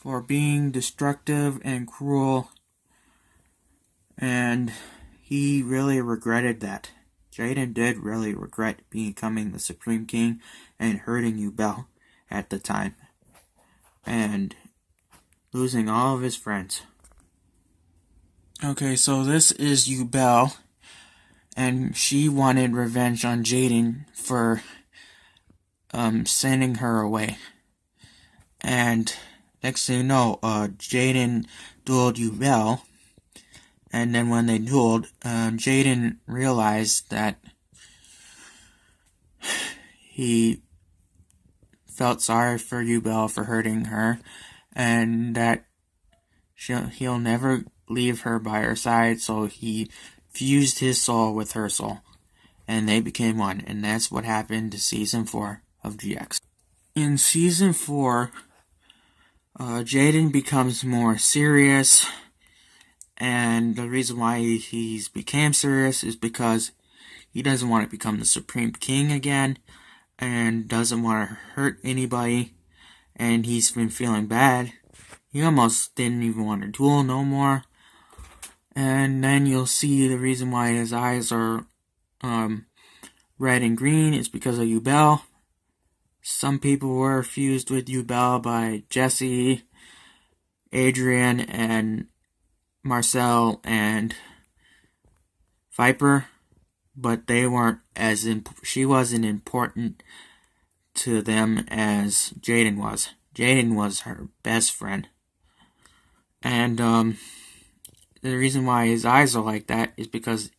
for being destructive and cruel, and he really regretted that. Jaden did really regret becoming the Supreme King and hurting Yubel at the time, and losing all of his friends. Okay, so this is Yubel, and she wanted revenge on Jaden for sending her away. And next thing you know, Jaden dueled Yubel, and then when they dueled, Jaden realized that he felt sorry for Yubel for hurting her, and that he'll never leave her by her side, so he fused his soul with her soul, and they became one, and that's what happened to Season 4 of GX. In Season 4, Jaden becomes more serious, and the reason why he's became serious is because he doesn't want to become the Supreme King again, and doesn't want to hurt anybody, and he's been feeling bad. He almost didn't even want to duel no more. And then you'll see the reason why his eyes are red and green is because of Yubel. Some people were fused with Yubel by Jesse, Adrian, and Marcel, and Viper, but they weren't as she wasn't important to them as Jaden was. Jaden was her best friend. And the reason why his eyes are like that is because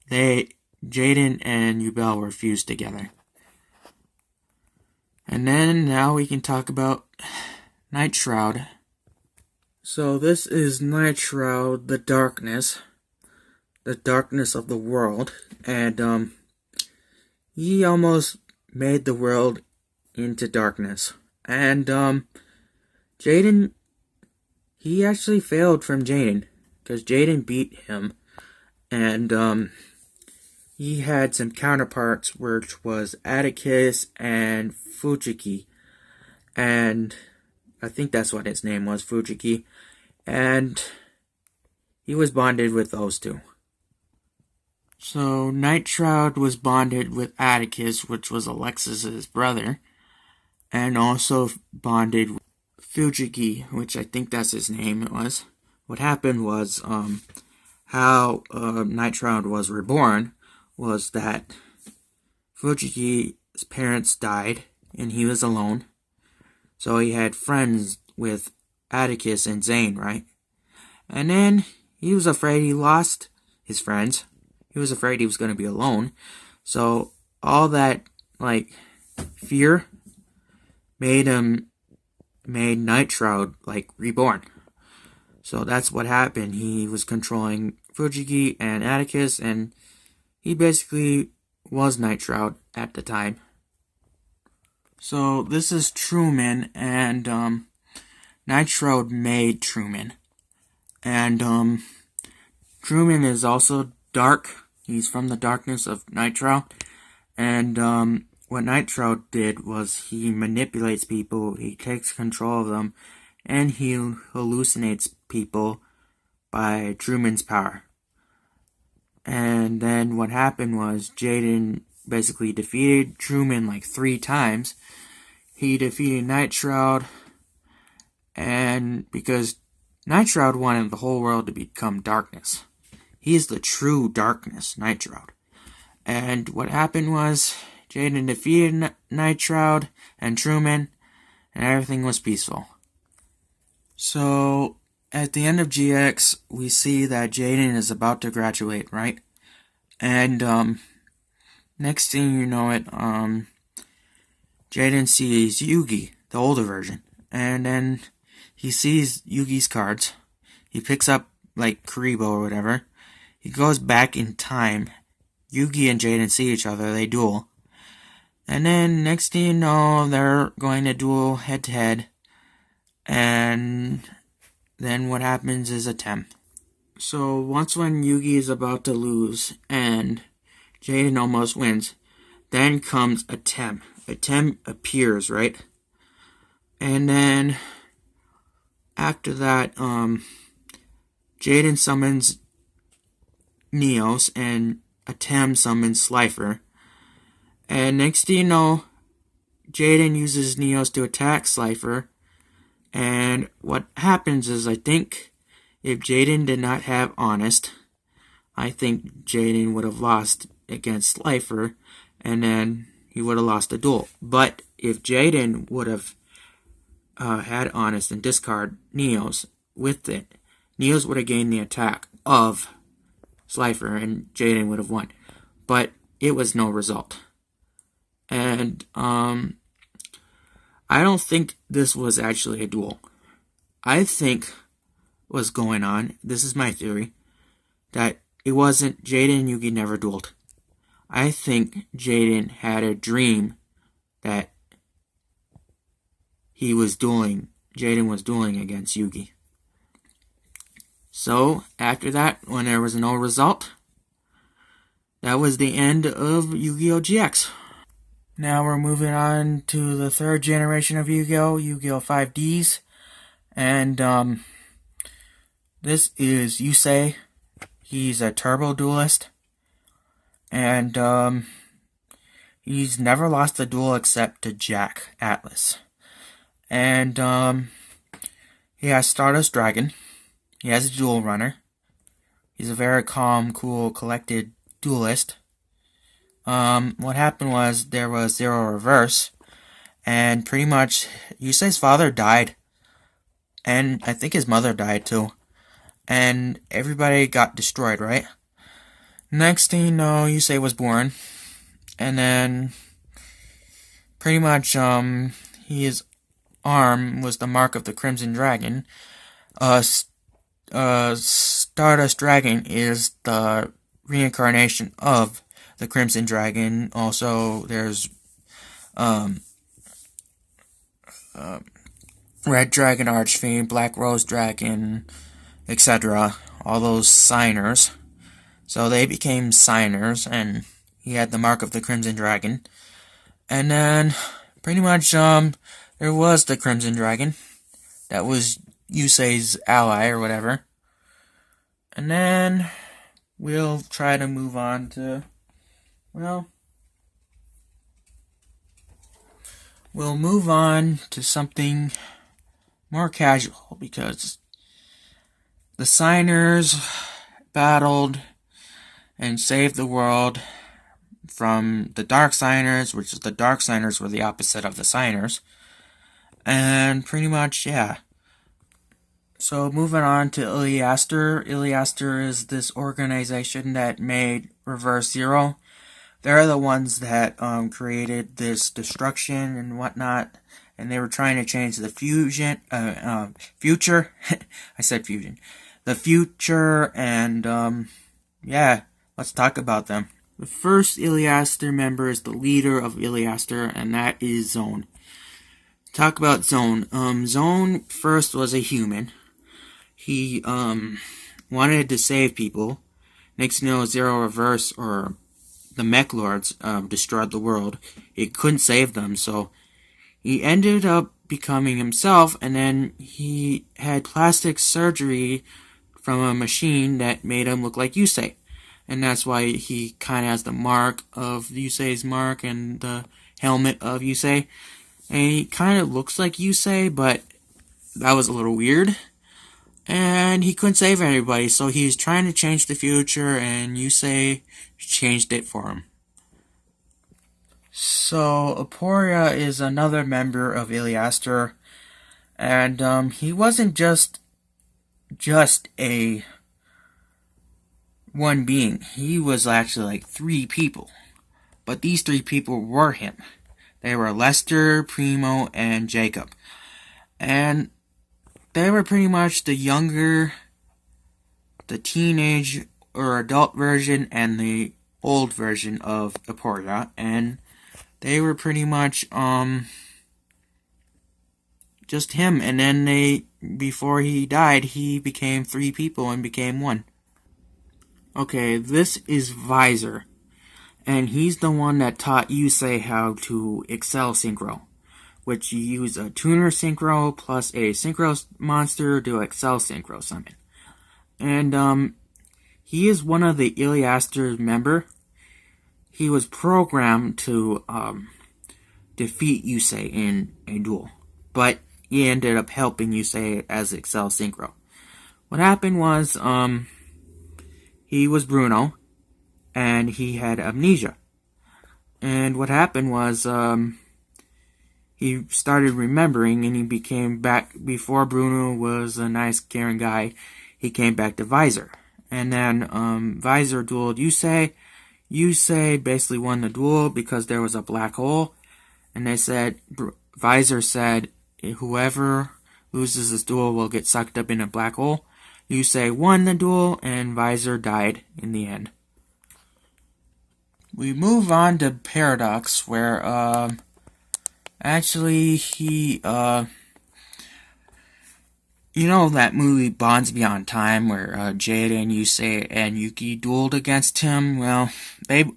Jaden and Yubel were fused together. And then now we can talk about Night Shroud. So this is Night Shroud, the darkness of the world, and he almost made the world into darkness. And Jaden, he actually failed from Jaden, because Jaden beat him, and he had some counterparts, which was Atticus and Fujiki, and I think that's what his name was, Fujiki, and he was bonded with those two. So Night Shroud was bonded with Atticus, which was Alexis's brother, and also bonded with Fujiki, which I think that's his name was. What happened was, how Night Shroud was reborn was that Fujiki's parents died, and he was alone. So he had friends with Atticus and Zane, right? And then he was afraid he lost his friends. He was afraid he was going to be alone. So all that, fear made Night Shroud, reborn. So that's what happened. He was controlling Fujiki and Atticus, and he basically was Night Shroud at the time. So this is Truman, and Night Shroud made Truman. And Truman is also dark. He's from the darkness of Night Shroud. And what Night Shroud did was he manipulates people, he takes control of them, and he hallucinates people by Truman's power. And then what happened was Jaden basically defeated Truman 3 times. He defeated Night Shroud, and because Night Shroud wanted the whole world to become darkness. He is the true darkness, Night Shroud. And what happened was Jaden defeated Night Shroud and Truman, and everything was peaceful. So at the end of GX, we see that Jaden is about to graduate, right? And next thing you know it, Jaden sees Yugi, the older version, and then he sees Yugi's cards. He picks up Kuribo or whatever. He goes back in time. Yugi and Jaden see each other. They duel. And then next thing you know, they're going to duel head to head. And then what happens is a Tem. So once when Yugi is about to lose and Jaden almost wins, then comes a Tem. A Tem appears, right? And then after that, Jaden summons Neos and Atem summons Slifer. And next thing you know, Jaden uses Neos to attack Slifer. And what happens is, I think if Jaden did not have Honest, I think Jaden would have lost against Slifer, and then he would have lost the duel. But if Jaden would have had Honest and discard Neos with it, Neos would have gained the attack of Slifer, and Jaden would have won. But it was no result. And I don't think this was actually a duel. I think what's going on, this is my theory, that it wasn't Jaden and Yugi never dueled. I think Jaden had a dream that Jaden was dueling against Yugi. So, after that, when there was no result, that was the end of Yu-Gi-Oh! GX. Now we're moving on to the third generation of Yu-Gi-Oh! Yu-Gi-Oh! 5Ds. And, this is Yusei. He's a turbo duelist. And, he's never lost a duel except to Jack Atlas. And, he has Stardust Dragon. He has a duel runner. He's a very calm, cool, collected duelist. What happened was there was Zero Reverse, and pretty much Yusei's father died, and I think his mother died too, and everybody got destroyed, right? Next thing you know, Yusei was born, and then pretty much his arm was the mark of the Crimson Dragon. Stardust Dragon is the reincarnation of the Crimson Dragon. Also, there's Red Dragon Archfiend, Black Rose Dragon, etc. All those signers. So they became signers, and he had the mark of the Crimson Dragon. And then, pretty much, there was the Crimson Dragon. That was Yusei's ally, or whatever. And then, we'll try to move on to, well, we'll move on to something more casual, because the signers battled and saved the world from the Dark Signers, which is the Dark Signers were the opposite of the Signers. And pretty much, yeah. So moving on to Iliaster. Iliaster is this organization that made Reverse Zero. They're the ones that created this destruction and whatnot, and they were trying to change the future. I said fusion. The future, and yeah, let's talk about them. The first Iliaster member is the leader of Iliaster, and that is Zone. Talk about Zone. Zone first was a human. He wanted to save people. Next thing you know, Zero Reverse, or the Mech Lords, destroyed the world. He couldn't save them, so he ended up becoming himself, and then he had plastic surgery from a machine that made him look like Yusei. And that's why he kind of has the mark of Yusei's mark and the helmet of Yusei. And he kind of looks like Yusei, but that was a little weird. And he couldn't save anybody, so he's trying to change the future, and Yusei changed it for him. So, Aporia is another member of Iliaster, and he wasn't just a one being. He was actually like 3 people. But these 3 people were him. They were Lester, Primo, and Jacob. And they were pretty much the younger, the teenage or adult version, and the old version of Aporia. And they were pretty much just him. And then before he died, he became 3 people and became 1. Okay, this is Visor, and he's the one that taught Yusei how to Excel Synchro. which you use a tuner synchro plus a synchro monster to Accel synchro summon. And he is one of the Iliaster member. He was programmed to defeat Yusei in a duel, but he ended up helping Yusei as Accel synchro. What happened was he was Bruno, and he had amnesia. And what happened was he started remembering, and he became back. Before Bruno was a nice, caring guy, he came back to Visor. And then Visor dueled Yusei. Yusei basically won the duel because there was a black hole. And they said, Visor said, whoever loses this duel will get sucked up in a black hole. Yusei won the duel, and Visor died in the end. We move on to Paradox, where actually he you know that movie Bonds Beyond Time, where Jade and Yusei and Yugi dueled against him? Well,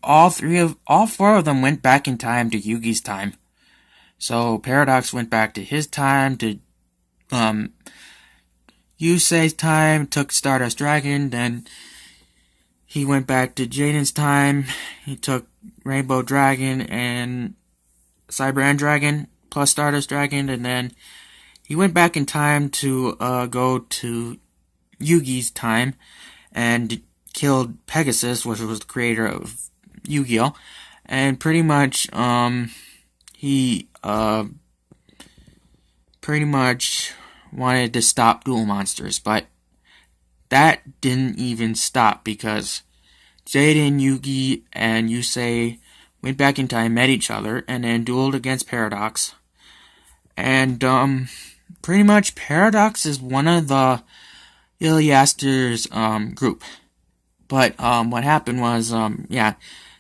all four of them went back in time to Yugi's time. So Paradox went back to his time, to Yusei's time, took Stardust Dragon, then he went back to Jaden's time, he took Rainbow Dragon and Cyber Dragon plus Stardust Dragon, and then he went back in time to go to Yugi's time and killed Pegasus, which was the creator of Yu-Gi-Oh! And pretty much he pretty much wanted to stop Duel Monsters, but that didn't even stop because Jaden, Yugi, and Yusei went back in time, met each other, and then dueled against Paradox. And pretty much Paradox is one of the Iliaster's group. But what happened was,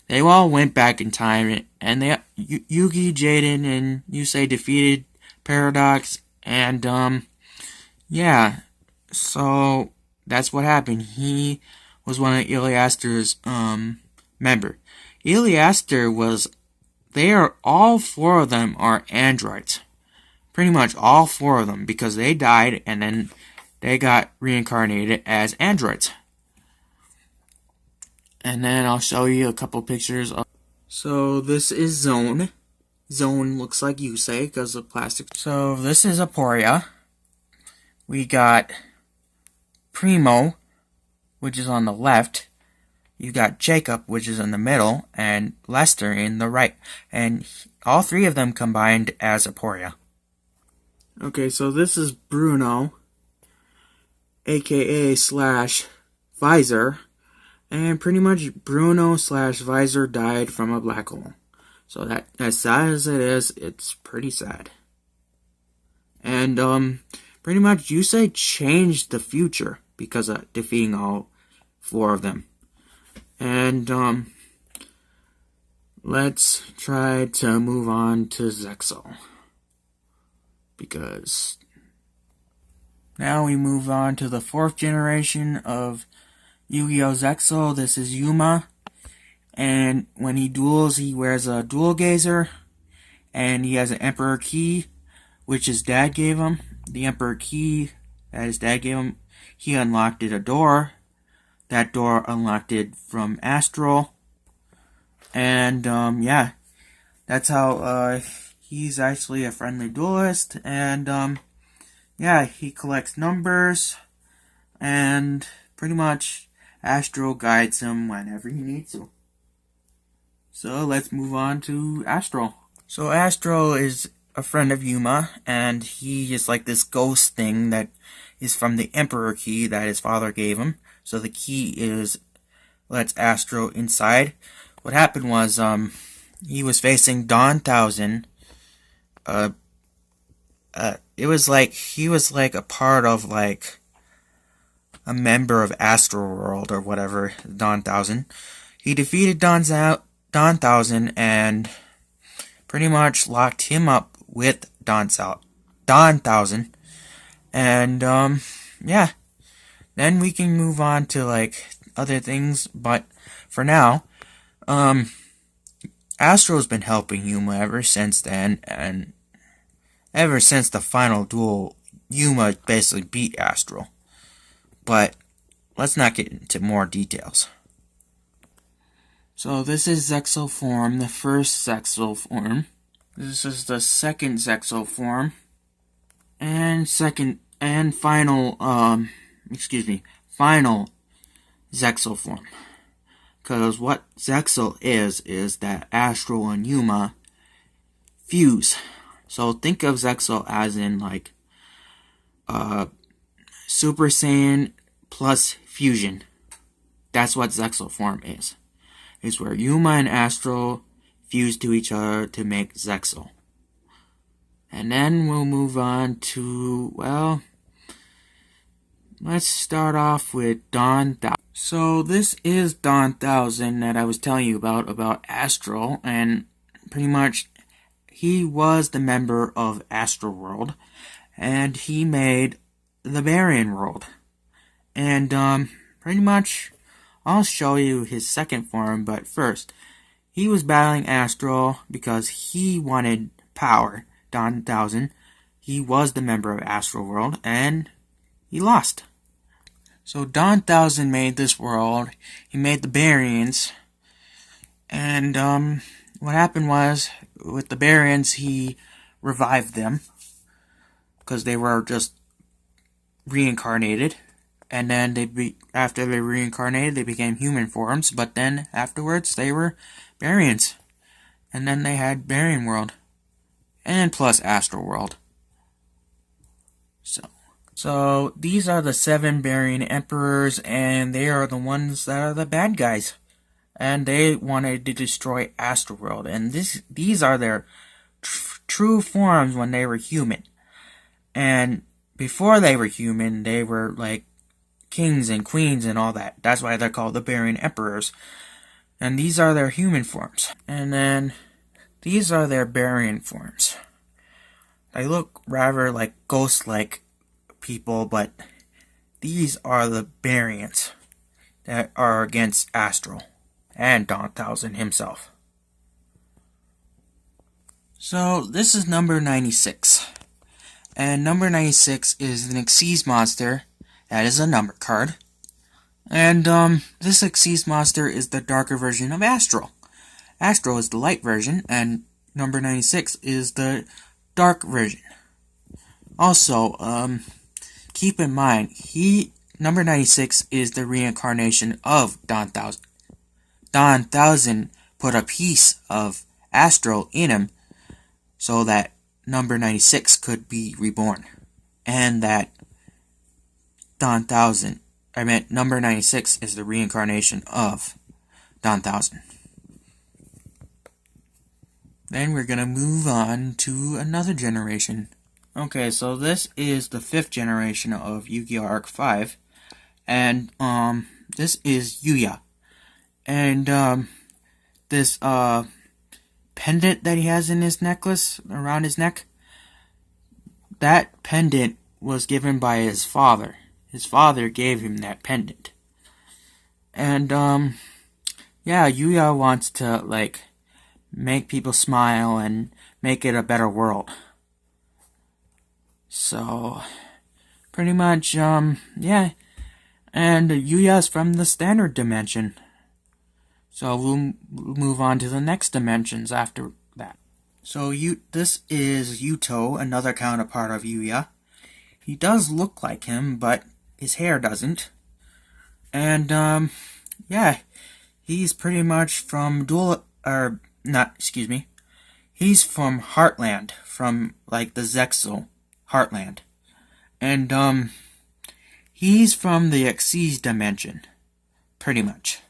they all went back in time, and Yugi, Jaden, and Yusei defeated Paradox, and so that's what happened. He was one of Iliaster's member. Iliaster all four of them are androids. Pretty much all four of them, because they died and then they got reincarnated as androids. And then I'll show you a couple pictures of. So this is Zone. Zone looks like Yusei because of plastic. So this is Aporia. We got Primo, which is on the left. You got Jacob, which is in the middle, and Lester in the right. And all three of them combined as Aporia. Okay, so this is Bruno, aka / Visor, and pretty much Bruno / Visor died from a black hole. So that, as sad as it is, it's pretty sad. And pretty much Yusei changed the future because of defeating all four of them. And let's try to move on to Zexal. Because now we move on to the 4th generation of Yu-Gi-Oh! Zexal. This is Yuma. And when he duels, he wears a dual gazer. And he has an Emperor Key, which his dad gave him. The Emperor Key that his dad gave him, he unlocked a door. That door unlocked it from Astral. And, that's how, he's actually a friendly duelist, and, he collects numbers, and pretty much Astral guides him whenever he needs to. So let's move on to Astral. So Astral is a friend of Yuma, and he is like this ghost thing that is from the Emperor Key that his father gave him. So the key lets Astral inside. What happened was, he was facing Dawn Thousand. It was like he was like a part of like a member of Astral World or whatever, Dawn Thousand. He defeated Dawn Thousand and pretty much locked him up with Dawn Thousand. And then we can move on to like other things, but for now, Astral's been helping Yuma ever since then, and ever since the final duel, Yuma basically beat Astral. But let's not get into more details. So this is Zexal form, the first Zexal form. This is the second Zexal form. And final Zexal form. Because what Zexal is that Astral and Yuma fuse. So think of Zexal as in like Super Saiyan plus fusion. That's what Zexal form is. It's where Yuma and Astral fuse to each other to make Zexal. And then we'll move on to, well, let's start off with Dawn 1000. So this is Dawn 1000 that I was telling you about Astral, and pretty much he was the member of Astral World, and he made the Baryon World. And pretty much I'll show you his second form, but first, he was battling Astral because he wanted power. Dawn 1000, he was the member of Astral World, and he lost. So Dawn 1000 made this world, he made the Baryons, and what happened was, with the Baryons, he revived them, because they were just reincarnated, and then after they reincarnated, they became human forms, but then afterwards, they were Baryons, and then they had Baryon World. And plus Astral World. So these are the 7 Baryon Emperors, and they are the ones that are the bad guys. And they wanted to destroy Astral World, and these are their true forms when they were human. And before they were human, they were like kings and queens and all that. That's why they're called the Baryon Emperors. And these are their human forms. And then these are their Baryon forms. They look rather like ghost-like people, but these are the Baryons that are against Astral and Dawn 1000 himself. So this is number 96. And number 96 is an Xyz monster that is a number card. And this Xyz monster is the darker version of Astral. Astral is the light version, and number 96 is the dark version. Also, keep in mind, number 96 is the reincarnation of Dawn 1000. Dawn 1000 put a piece of Astral in him so that number 96 could be reborn. And that number 96 is the reincarnation of Dawn 1000. Then we're going to move on to another generation. Okay, so this is the 5th generation of Yu-Gi-Oh! Arc 5. And, this is Yuya. And, this, pendant that he has in his necklace, around his neck, that pendant was given by his father. His father gave him that pendant. And, yeah, Yuya wants to, like, make people smile and make it a better world. So, pretty much, yeah. And Yuya's from the standard dimension. So we'll move on to the next dimensions after that. So this is Yuto, another counterpart of Yuya. He does look like him, but his hair doesn't. And, yeah, he's pretty much from he's from Heartland, from, like, the Zexal Heartland. And, he's from the Xyz dimension, pretty much.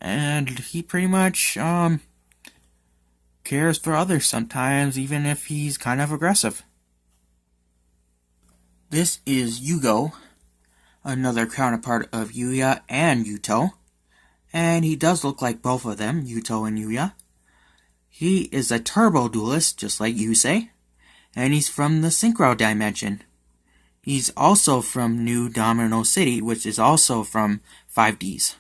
And he pretty much, cares for others sometimes, even if he's kind of aggressive. This is Yugo, another counterpart of Yuya and Yuto. And he does look like both of them, Yuto and Yuya. He is a turbo duelist, just like Yusei. And he's from the Synchro dimension. He's also from New Domino City, which is also from 5Ds.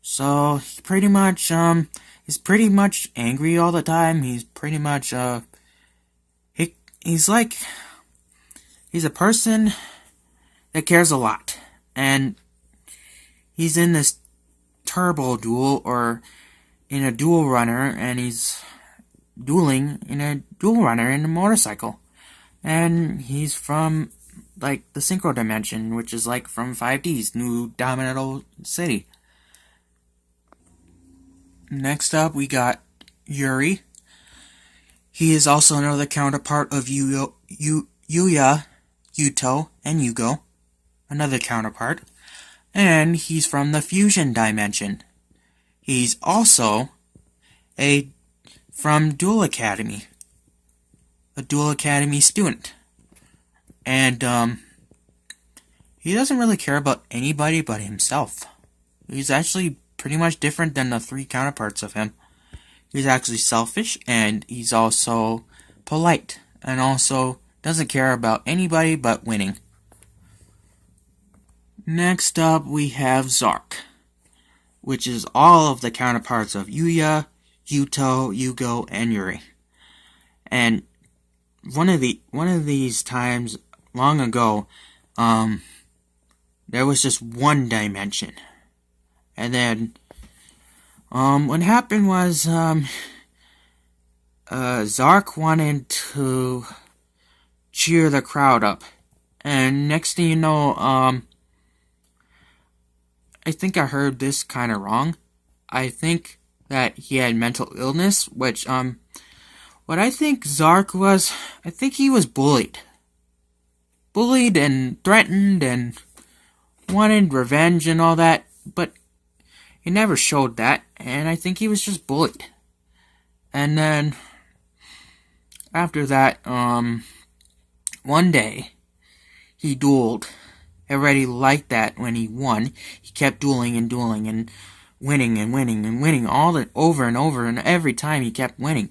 So, he pretty much, he's pretty much angry all the time. He's pretty much, he's like, he's a person that cares a lot. And he's in this turbo duel, or in a dual runner, and he's dueling in a dual runner in a motorcycle. And he's from, like, the Synchro Dimension, which is, like, from 5D's New Domino City. Next up, we got Yuri. He is also another counterpart of Yuya, Yuto, and Yugo. Another counterpart. And he's from the Fusion Dimension. He's also from Duel Academy. A Duel Academy student. And, he doesn't really care about anybody but himself. He's actually pretty much different than the three counterparts of him. He's actually selfish, and he's also polite, and also doesn't care about anybody but winning. Next up, we have Zark, which is all of the counterparts of Yuya, Yuto, Yugo, and Yuri. And one of these times long ago, there was just one dimension. And then, what happened was, Zark wanted to cheer the crowd up. And next thing you know, I think I heard this kind of wrong. I think that he had mental illness, which, what I think Zark was, I think he was bullied. Bullied and threatened and wanted revenge and all that, but he never showed that, and I think he was just bullied. And then, after that, one day, he dueled. Everybody liked that when he won. He kept dueling and winning and winning and winning over and over, and every time he kept winning.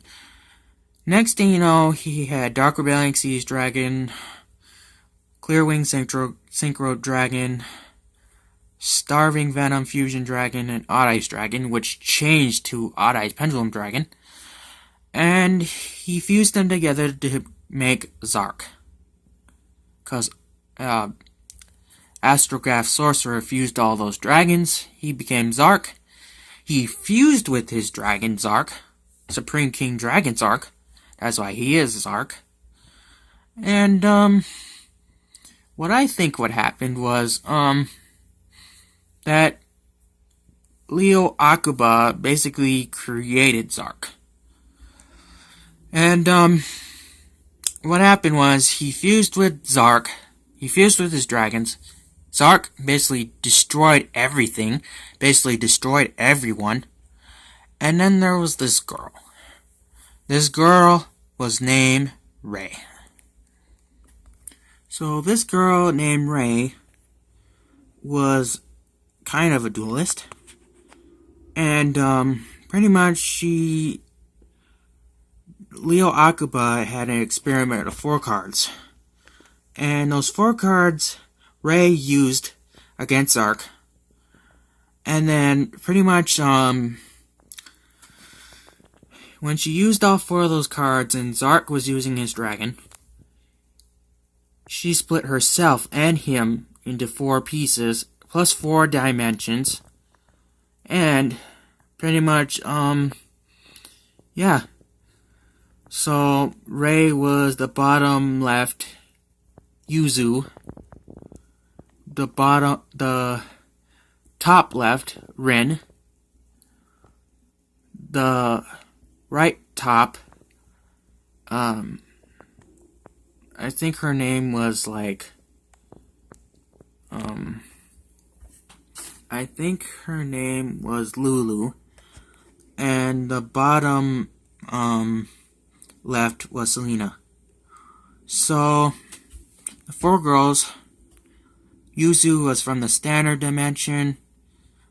Next thing you know, he had Dark Rebellion Xyz Dragon, Clearwing Synchro Dragon, Starving Venom Fusion Dragon, and Odd Eyes Dragon, which changed to Odd Eyes Pendulum Dragon. And he fused them together to make Zark. Because Astrograph Sorcerer fused all those dragons. He became Zark. He fused with his dragon Zark, Supreme King Dragon Zark. That's why he is Zark. And, what I think what happened was, that Leo Akuba basically created Zark. And, what happened was, he fused with Zark, he fused with his dragons. Zark basically destroyed everything, basically destroyed everyone. And then there was this girl. This girl was named Ray. So this girl named Ray was kind of a duelist. And, pretty much Leo Akuba had an experiment of 4 cards. And those 4 cards Ray used against Zark. And then, pretty much, when she used all 4 of those cards and Zark was using his dragon, she split herself and him into 4 pieces, plus 4 dimensions. And, pretty much, yeah. So, Ray was the bottom left Yuzu. The top left Rin. The right top, I think her name was like, I think her name was Lulu. And the bottom, left was Selena. So, the 4 girls, Yuzu was from the Standard Dimension,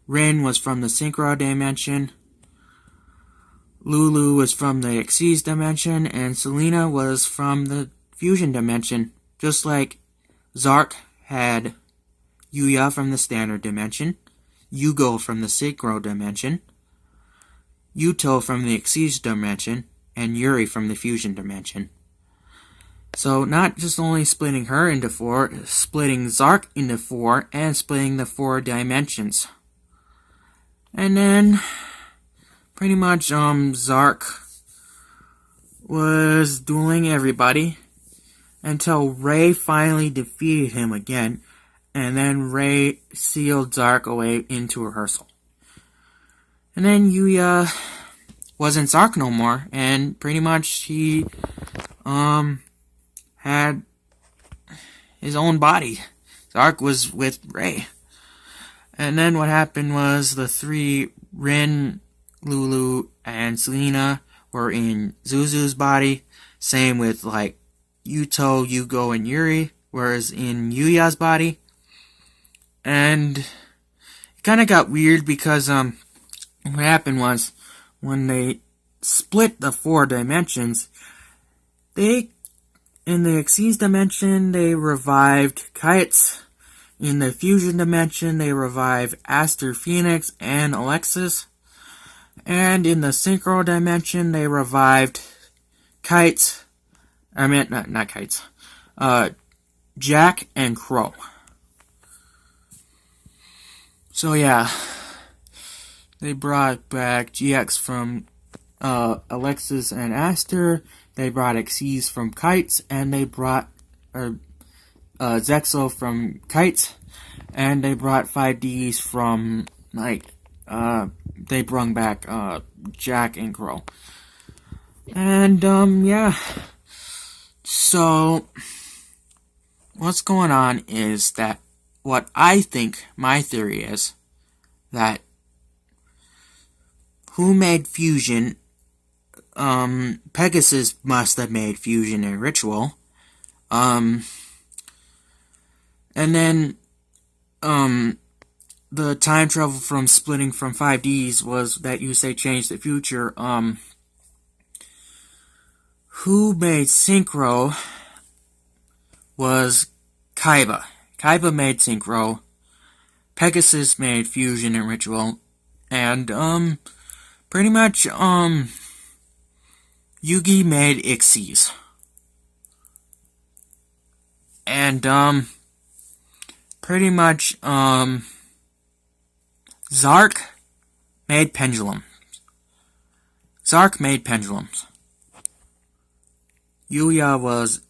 Rin was from the Synchro Dimension, Lulu was from the Xyz Dimension, and Selena was from the Fusion Dimension. Just like Zark had Yuya from the Standard Dimension, Yugo from the Synchro Dimension, Yuto from the Xyz Dimension, and Yuri from the Fusion Dimension. So not just only splitting her into four, splitting Zark into four, and splitting the 4 dimensions. And then, pretty much, Zark was dueling everybody until Ray finally defeated him again, and then Ray sealed Zark away into rehearsal. And then Yuya wasn't Zark no more, and pretty much he, had his own body. Zark was with Ray. And then what happened was the 3, Rin, Lulu, and Selena, were in Zuzu's body. Same with, like, Yuto, Yugo, and Yuri, whereas in Yuya's body. And it kind of got weird because, what happened was, when they split the 4 dimensions, in the Xyz dimension, they revived Kites. In the Fusion dimension, they revived Aster, Phoenix, and Alexis. And in the Synchro dimension, they revived Kites. I meant, not Kites. Jack and Crow. So yeah, they brought back GX from Alexis and Aster. They brought Xyz from Kites, and they brought Zexo from Kites, and they brought 5Ds from, like, they brung back Jack and Crow. And yeah. So what's going on is that what I think my theory is that who made Fusion? Pegasus must have made Fusion and Ritual. And then, the time travel from splitting from 5Ds was that you say change the future. Who made Synchro was Kaiba. Kaiba made Synchro. Pegasus made Fusion and Ritual. And, pretty much, Yugi made Xyz. And, pretty much, Zark made Pendulum. Zark made Pendulums. Yuya was,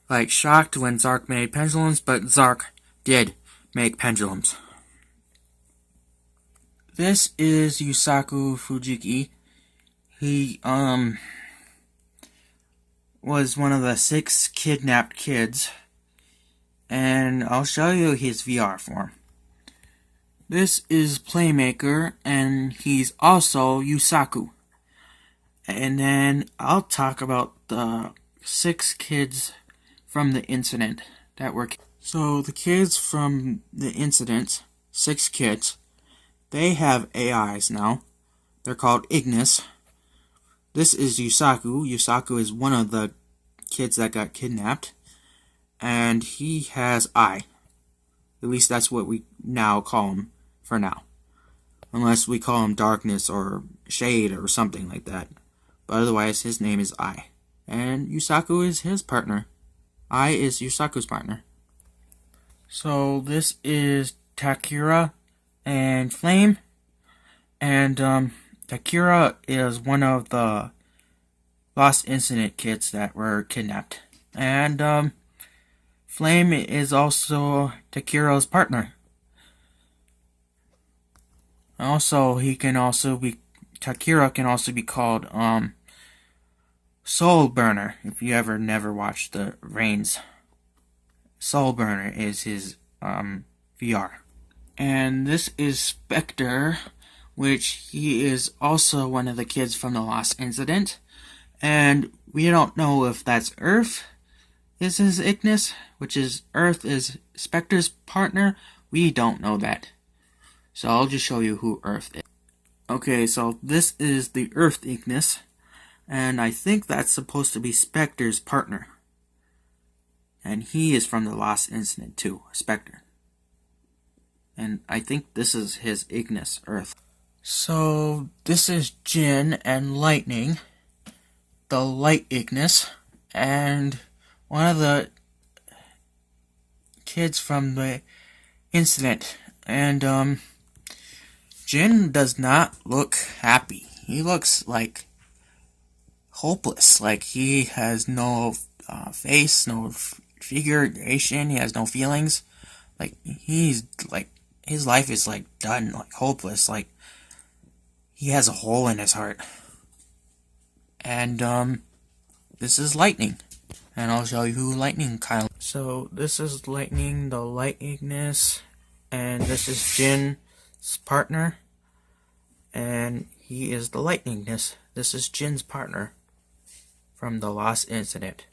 like, shocked when Zark made Pendulums, but Zark did make Pendulums. This is Yusaku Fujiki. He, was one of the 6 kidnapped kids, and I'll show you his VR form. This is Playmaker, and he's also Yusaku. And then I'll talk about the 6 kids from the incident that were... So the kids from the incident, 6 kids, they have AIs now. They're called Ignis. This is Yusaku. Yusaku is one of the kids that got kidnapped. And he has Eye. At least that's what we now call him for now. Unless we call him Darkness or Shade or something like that. But otherwise, his name is Eye. And Yusaku is his partner. Eye is Yusaku's partner. So this is Takira and Flame. And Takira is one of the Lost Incident kids that were kidnapped. And Flame is also Takira's partner. Also, Takira can also be called Soul Burner, if you ever never watched the Reigns. Soul Burner is his VR. And this is Spectre, which he is also one of the kids from the Lost Incident. And we don't know if that's Earth is his Ignis, which is Earth is Spectre's partner. We don't know that. So I'll just show you who Earth is. Okay, so this is the Earth Ignis, and I think that's supposed to be Spectre's partner. And he is from the Lost Incident too, Spectre. And I think this is his Ignis, Earth. So this is Jin and Lightning, the Light Ignis, and one of the kids from the incident, and Jin does not look happy. He looks like hopeless, like he has no face, no figuration, he has no feelings. Like he's like his life is like done, like hopeless, like he has a hole in his heart. And this is Lightning. And I'll show you who Lightning kind of. So this is Lightning, the lightningness, and this is Jin's partner, and he is the lightningness. This is Jin's partner from the last incident.